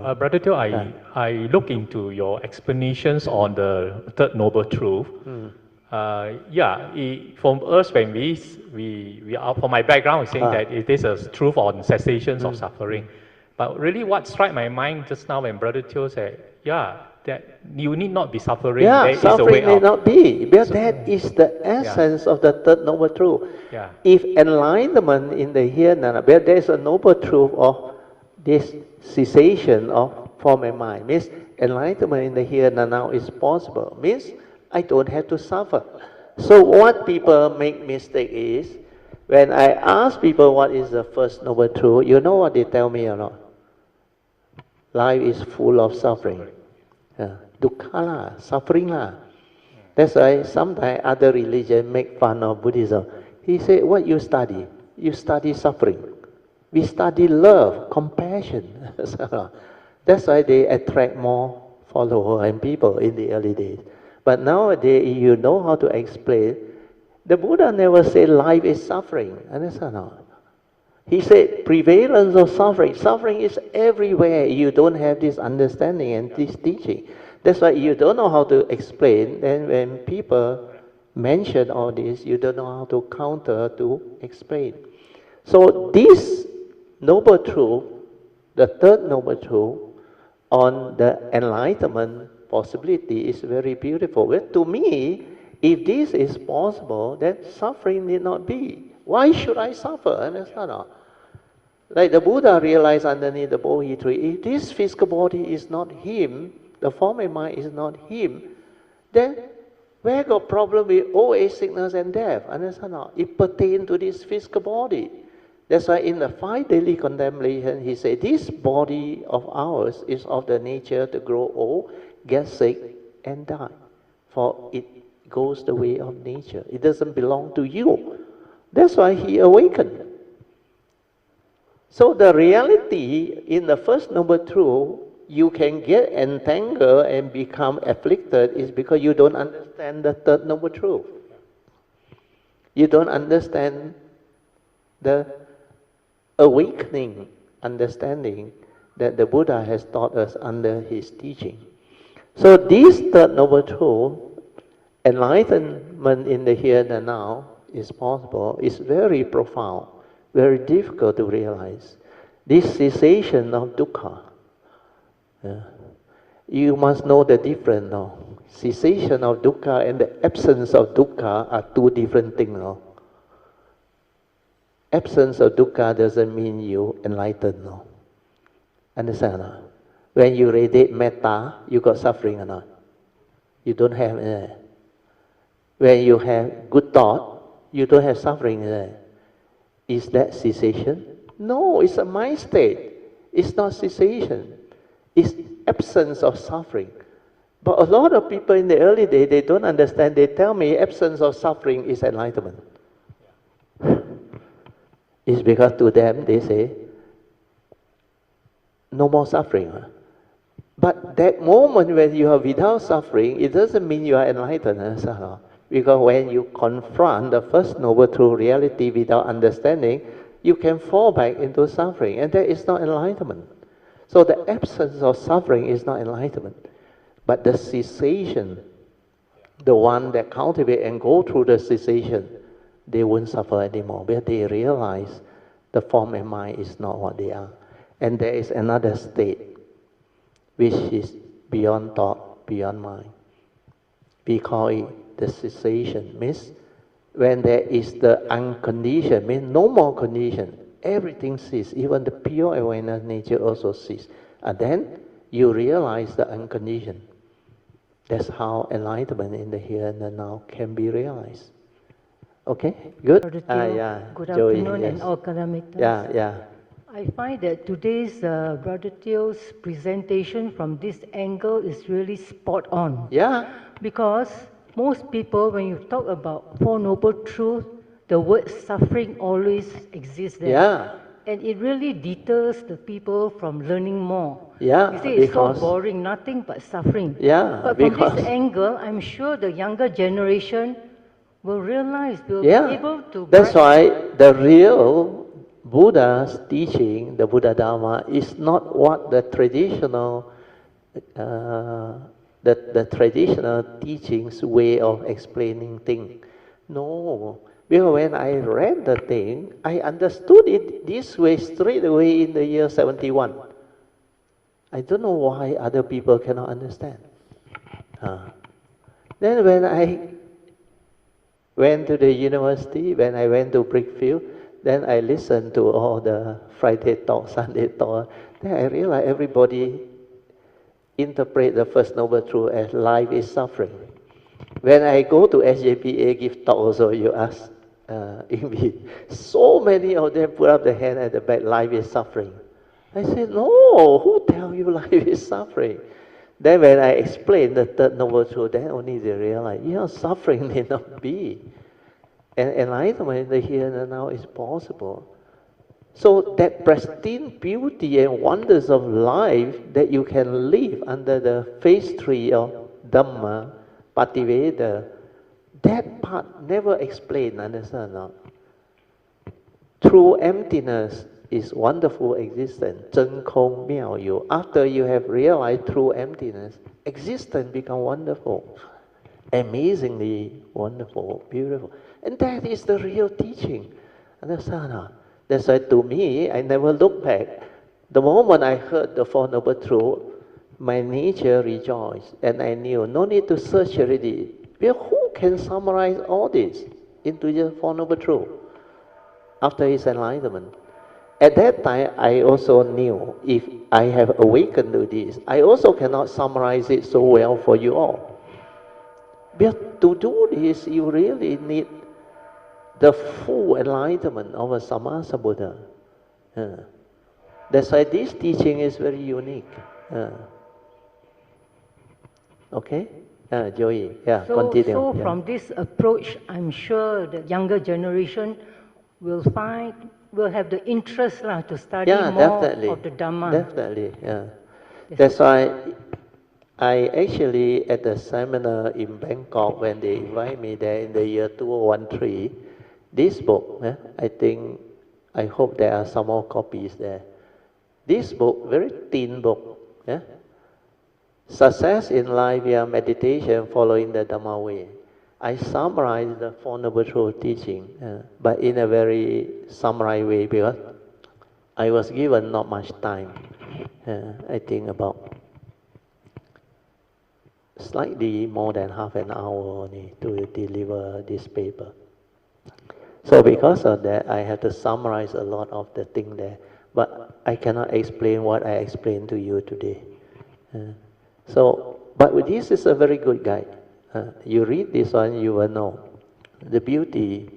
Brother Teo, I look into your explanations on the Third Noble Truth. From us, when we are, for my background, is saying that it is a truth on cessations of suffering. But really what struck my mind just now when Brother Teo said, that you need not be suffering. Yeah, suffering need not be. But that is the essence of the Third Noble Truth. Yeah. If enlightenment in the here and now, there is a noble truth of this cessation of form and mind. Means enlightenment in the here and now is possible. Means I don't have to suffer. So what people make mistake is, when I ask people what is the first noble truth, you know what they tell me or not? Life is full of suffering. Dukkha lah, suffering lah. That's why sometimes other religions make fun of Buddhism. He said, what you study? You study suffering. We study love, compassion. That's why they attract more followers and people in the early days. But nowadays, you know how to explain. The Buddha never said life is suffering. Understand or not? He said prevalence of suffering. Suffering is everywhere. You don't have this understanding and this teaching. That's why you don't know how to explain. Then when people mention all this, you don't know how to counter to explain. So this noble truth, the third noble truth on the enlightenment possibility is very beautiful. But to me, if this is possible, then suffering need not be. Why should I suffer? Understand or not? Like the Buddha realized underneath the Bodhi tree, if this physical body is not him, the form and mind is not him, then where got problem with old age, sickness and death? Understand or not? It pertains to this physical body. That's why in the 5 daily contemplation, he said, this body of ours is of the nature to grow old, get sick and die. For it goes the way of nature. It doesn't belong to you. That's why he awakened. So the reality in the first noble truth, you can get entangled and become afflicted is because you don't understand the third noble truth. You don't understand the awakening understanding that the Buddha has taught us under his teaching. So this third noble truth, enlightenment in the here and now, is possible. It's very profound, very difficult to realize. This cessation of dukkha. You must know the difference now. Cessation of dukkha and the absence of dukkha are two different things now. Absence of dukkha doesn't mean you enlightened now. Understand or not? When you radiate metta, you got suffering or not? You don't have it. When you have good thought, you don't have suffering there. Is that cessation? No, it's a mind state. It's not cessation. It's absence of suffering. But a lot of people in the early days, they don't understand. They tell me absence of suffering is enlightenment. It's because to them, they say, no more suffering. But that moment when you are without suffering, it doesn't mean you are enlightened. Because when you confront the first noble truth reality without understanding, you can fall back into suffering, and that is not enlightenment. So the absence of suffering is not enlightenment. But the cessation, the one that cultivate and go through the cessation, they won't suffer anymore. But they realize the form and mind is not what they are. And there is another state which is beyond thought, beyond mind. We call it the cessation. Means when there is the unconditioned, means no more condition. Everything ceases. Even the pure awareness nature also ceases. And then you realize the unconditioned. That's how enlightenment in the here and the now can be realized. Okay, good? Good afternoon and all Kalamitas. I find that today's Brother Teo's presentation from this angle is really spot on. Yeah. Because most people, when you talk about Four Noble Truths, the word suffering always exists there. Yeah. And it really deters the people from learning more. Yeah. You say it's so boring, nothing but suffering. Yeah. But from this angle, I'm sure the younger generation will realize, will be able to... That's why the real Buddha's teaching, the Buddha Dharma, is not what the traditional the traditional teachings way of explaining things. No, because when I read the thing, I understood it this way straight away in the year 71. I don't know why other people cannot understand. Then when I went to the university, when I went to Brickfield, then I listened to all the Friday talk, Sunday talk. Then I realized everybody interpret the First Noble Truth as life is suffering. When I go to SJPA give talk also, you ask English, so many of them put up the hand at the back, life is suffering. I said, no, who tell you life is suffering? Then when I explained the Third Noble Truth, then only they realize, suffering may not be. And enlightenment in the here and now is possible. So that pristine beauty and wonders of life that you can live under the phase 3 of Dhamma, Pativeda, that part never explained, understand not? True emptiness is wonderful existence, 真空妙有. After you have realized true emptiness, existence becomes wonderful, amazingly wonderful, beautiful. And that is the real teaching, understand not? That's why to me, I never look back. The moment I heard the Four Noble Truths, my nature rejoiced, and I knew no need to search already. Well, who can summarize all this into the Four Noble Truths after his enlightenment? At that time, I also knew if I have awakened to this, I also cannot summarize it so well for you all. But to do this, you really need the full enlightenment of a Sammasa Buddha. That's why this teaching is very unique. Okay? Joey, continue. So from this approach, I'm sure the younger generation will have the interest to study more of the Dhamma. Definitely, yeah. That's why I actually, at the seminar in Bangkok, when they invite me there in the year 2013, this book, I hope there are some more copies there. This book, very thin book, Success in Life via Meditation Following the Dhamma Way. I summarized the Four Noble Truths teaching, but in a very summarized way because I was given not much time. I think about slightly more than half an hour only to deliver this paper. So because of that, I have to summarize a lot of the thing there. But I cannot explain what I explained to you today. But this is a very good guide. You read this one, you will know the beauty